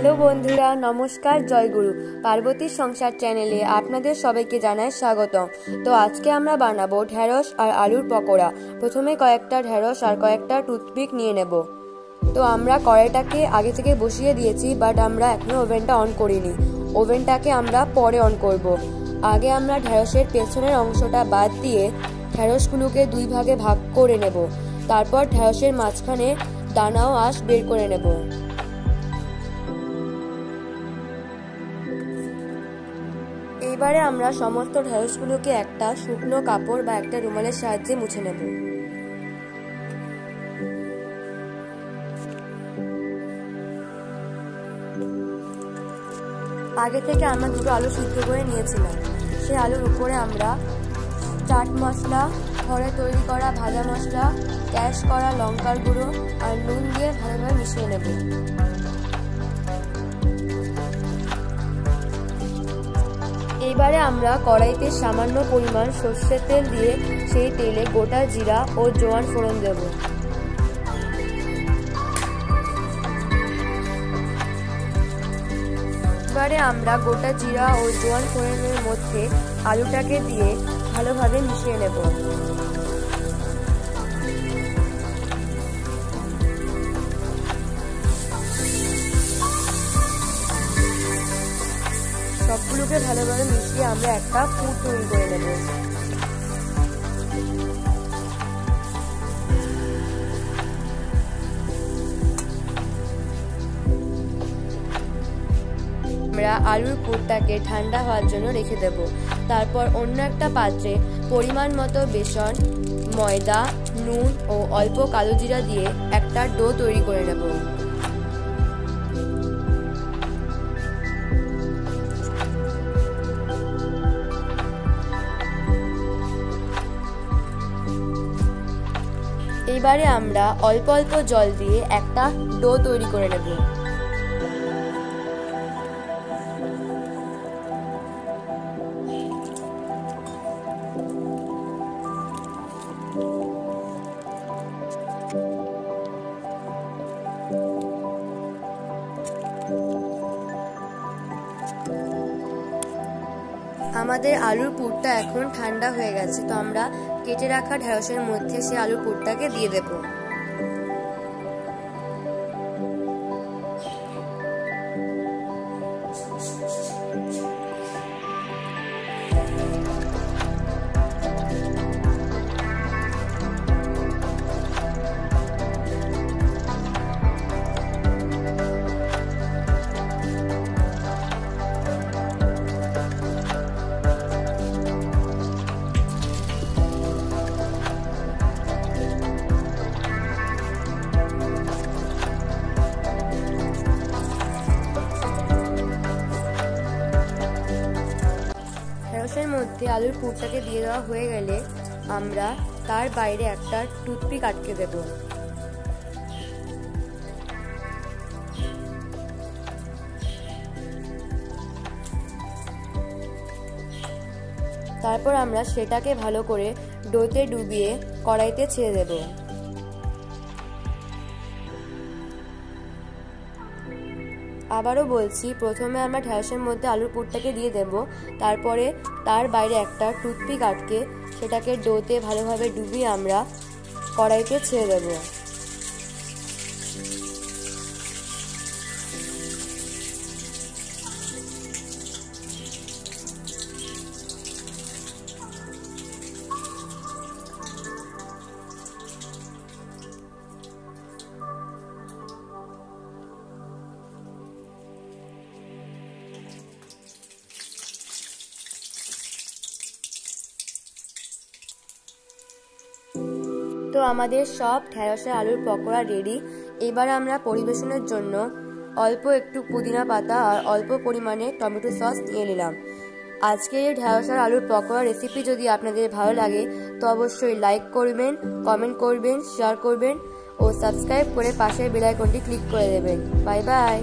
Hello বন্ধুরা, নমস্কার। জয়গুরু। পার্বতীর সংসার চ্যানেলে আপনাদের সবাইকে জানাই স্বাগতম। তো আজকে আমরা বানাবো ঢেঁড়স আর আলুর পকোড়া। প্রথমে কয়েকটা ঢেঁড়স আর কয়েকটা টুথপিক নিয়ে নেব। তো আমরা কড়াইটাকে আগে থেকে বসিয়ে দিয়েছি, বাট আমরা এখনো ওভেনটা অন করিনি। ওভেনটাকে আমরা পরে অন করব। আগে আমরা ঢেঁড়সের পেছনের অংশটা বাদ দিয়ে ঢেঁড়সগুলোকে দুই ভাগে ভাগ করে নেব। তারপর ঢেঁড়সের মাঝখানে দানা ও আঁশ বের করে নেব। এইবারে আমরা সমস্ত ঢেঁড়সগুলোকে একটা শুকনো কাপড় বা একটা রুমালের সাহায্যে মুছে নেব। আগে থেকে আমরা দুটো আলু সিদ্ধ করে নিয়েছিলাম। সেই আলুর উপরে আমরা চাট মশলা, ঘরে তৈরি করা ভাজা মশলা, ক্যাশ করা লঙ্কার গুঁড়ো আর নুন দিয়ে ভালোভাবে মিশিয়ে নেব। এইবারে আমরা কড়াইতে সামান্য পরিমাণ সর্ষের তেল দিয়ে সেই তেলে গোটা জিরা ও জোয়ান ফোড়ন দেব। এবারে আমরা গোটা জিরা ও জোয়ান ফোড়নের মধ্যে আলুটাকে দিয়ে ভালোভাবে মিশিয়ে নেব। সবগুলোকে ভালোভাবে মিশিয়ে আমরা একটা পুর তৈরি করে নেব। আমরা আলুর পুরটাকে ঠান্ডা হওয়ার জন্য রেখে দেব। তারপর অন্য একটা পাত্রে পরিমাণ মতো বেসন, ময়দা, নুন ও অল্প কালো জিরা দিয়ে একটা ডো তৈরি করে নেব। এইবারে আমরা অল্প অল্প জল দিয়ে একটা ডো তৈরি করে নেব। আমাদের আলুর পুরটা এখন ঠান্ডা হয়ে গেছে। তো আমরা কেটে রাখা ঢেঁড়সের মধ্যে সেই আলুর পুরটাকে দিয়ে দেব। ঢেঁড়সের মধ্যে আলুর পুরটাকে দিয়ে দেওয়া হয়ে গেলে আমরা তার বাইরে একটা টুথপিক আটকে দেব। তারপর আমরা সেটাকে ভালো করে ডোতে ডুবিয়ে কড়াইতে ছেড়ে দেব। আবারও বলছি, প্রথমে আমরা ঢেঁড়সের মধ্যে আলুর পুরটাকে দিয়ে দেব। তারপরে তার বাইরে একটা টুথপিক আটকে সেটাকে ডোতে ভালোভাবে ডুবিয়ে আমরা কড়াইতে ছেড়ে দেব। তো আমাদের সব ঢেঁড়সের আলুর পকোড়া রেডি। এবার আমরা পরিবেশনের জন্য অল্প একটু পুদিনা পাতা আর অল্প পরিমাণে টমেটো সস নিয়ে নিলাম। আজকের এই ঢেঁড়সের আলুর পকোড়া রেসিপি যদি আপনাদের ভালো লাগে তো অবশ্যই লাইক করবেন, কমেন্ট করবেন, শেয়ার করবেন ও সাবস্ক্রাইব করে পাশের বেল আইকনটি ক্লিক করে দেবেন। Bye bye.